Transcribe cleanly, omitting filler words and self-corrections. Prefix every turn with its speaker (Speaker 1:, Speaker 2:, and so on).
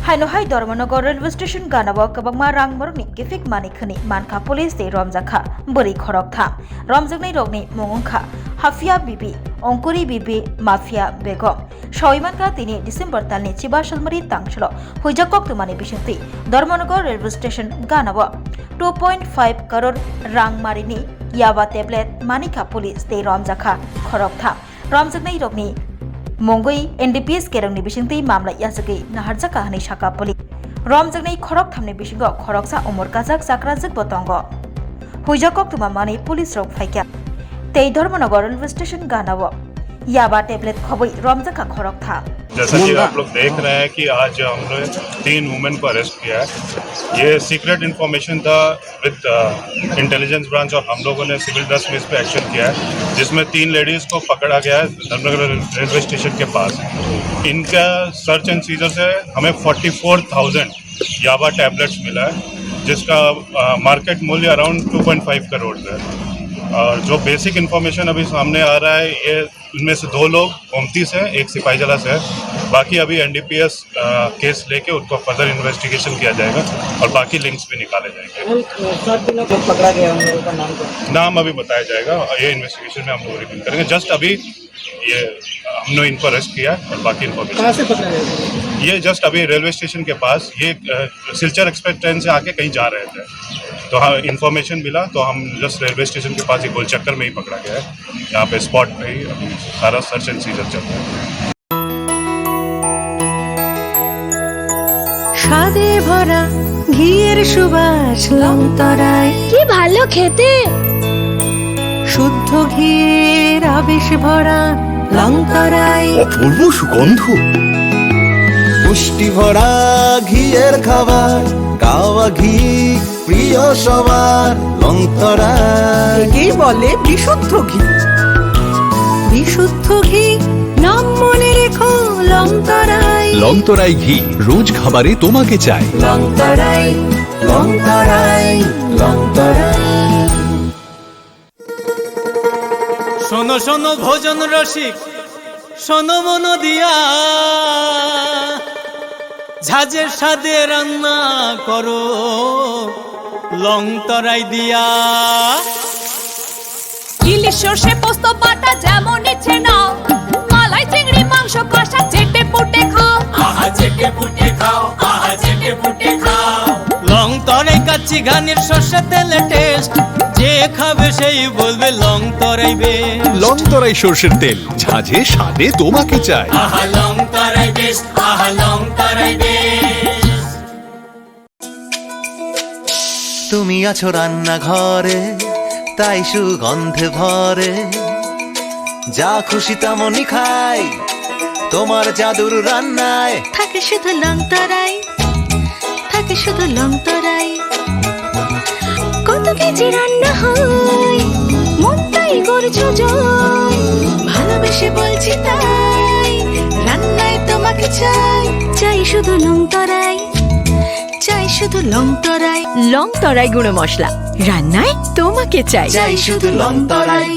Speaker 1: Hainohai Dormonogo Railway Station Ganabo Kabangma Rang Morni Gifik Manikhani Manka Police de Romzakha Buri Khorokha Romjaknai Rogni Mongongkha Hafia Bibi Ongkuri Bibi Mafia Begum Shoimanka Tini December Talni Chiba Shalmari Tangshlo Hujakok Tumani Bishinti Dormonogo Railway Station Ganabo 2.5 crore Rang Marini Yaba Tablet Manika Police de Romjakha Khorokha Romjaknai Rogni Mongoi NDPS Kerangni Bishinti Mamla Yasagi Naharjaka Hani Shaka Poli Romjaknai Khorok Thamni Bishingo Khoroksa Umur Kazak Sakrazak Botongo Hujakok Tumamani Police Rok Faikya Tei Dormonogo Railway Station Ganawo Yaba tablet खबई रमजका खरक था।
Speaker 2: जैसा कि आप लोग देख रहे हैं कि आज हमने 3 वुमेन को अरेस्ट किया है। ये सीक्रेट इन्फॉर्मेशन था विद इंटेलिजेंस ब्रांच और हम लोगों ने सिविल ड्रेस में इस पर एक्शन किया है, जिसमें 3 लेडीज़ को पकड़ा गया है धर्मनगर रेलवे स्टेशन के पास। इनका सर्च एंड सीजर से हमें 44,000 याबा टैबलेट्स मिला है, जिसका मार्केट मूल्य अराउंड 2.5 करोड़ है। और जो बेसिक इन्फॉर्मेशन अभी सामने आ रहा है, ये उनमें से 2 लोग गोमती से, एक सिपाहीजला से है। बाकी अभी एनडीपीएस केस लेके उनको फर्दर इन्वेस्टिगेशन किया जाएगा और बाकी लिंक्स भी निकाले जाएंगे।
Speaker 3: पकड़ा गया उन लोगों का नाम क्या?
Speaker 2: नाम अभी बताया जाएगा, ये इन्वेस्टिगेशन में हम लोग रिवील करेंगे। जस्ट अभी ये हमने इनको अरेस्ट किया और बाकी इन्फॉर्मेशन
Speaker 3: कहाँ से पकड़ा गया?
Speaker 2: ये जस्ट अभी रेलवे स्टेशन के पास, ये सिलचर एक्सप्रेस ट्रेन से आके कहीं जा रहे थे, तो हाँ इन्फॉर्मेशन मिला तो हम जस्ट रेलवे स्टेशन के पास ही गोल चक्कर में ही पकड़ा गया है। यहाँ पे स्पॉट पे ही अभी सारा सर्च एंड सीजर चल रहा है।
Speaker 4: স্বাদে ভরা ঘিয়ের সুবাস লংতরায়
Speaker 5: কি ভালো খেতে,
Speaker 4: শুদ্ধ ঘিয়ের আবেশ ভরা লংতরায়
Speaker 6: অপূর্ব সুগন্ধ, পুষ্টি ভরা ঘিয়ের খাবার, গাওয়া ঘি প্রিয় সবার লংতরায়।
Speaker 4: একেই বলে বিশুদ্ধ ঘি। বিশুদ্ধ ঘি নাম মনে রেখো লংতরায়।
Speaker 6: লংতরাই ঘি রোজ খাবারে তোমাকে চাই।
Speaker 4: লংতরায় লংতরায় লংতরায়।
Speaker 7: শোনো শোনো ভোজন রসিক, শোনো মন দিয়া, ঝাঁঝের স্বাদে রান্না করো লংতরাই দিয়া।
Speaker 5: ইলিশ সর্ষে পোস্ত বাটা যেমন ইচ্ছে নাও, মালাই চিংড়ি মাংস কষা চেটে পুটে খাও,
Speaker 7: আহা চেটে পুটে খাও, আহা চেটে পুটে খাও। লংতরাই কাচ্চি ঘানির সর্ষে তেলে টেস্ট, যে খাবে সেই বলবে লংতরাই বেশ।
Speaker 6: লংতরাই সরষের তেল, ঝাঁঝে স্বাদে তোমাকে চাই।
Speaker 7: আহা লংতরাই বেশ, আহা লংতরাই বেশ।
Speaker 8: তুমি আছো রান্নাঘরে, তাই সুগন্ধে ভরে, যা খুশি তেমনই খাই তোমার জাদুর রান্নায়।
Speaker 4: থাকে শুধু লংতরাই, থাকে শুধু লংতরাই।
Speaker 5: কত কেজি রান্না হয় মন তাই করছো জয়,
Speaker 4: ভালোবেসে বলছি তাই, রান্নায় তোমাকে চাই। চাই শুধু লংতরাই, চাই শুধু লংতরাই। লংতরাই গুঁড়ো মশলা, রান্নায় তোমাকে চাই।
Speaker 8: চাই শুধু লংতরাই।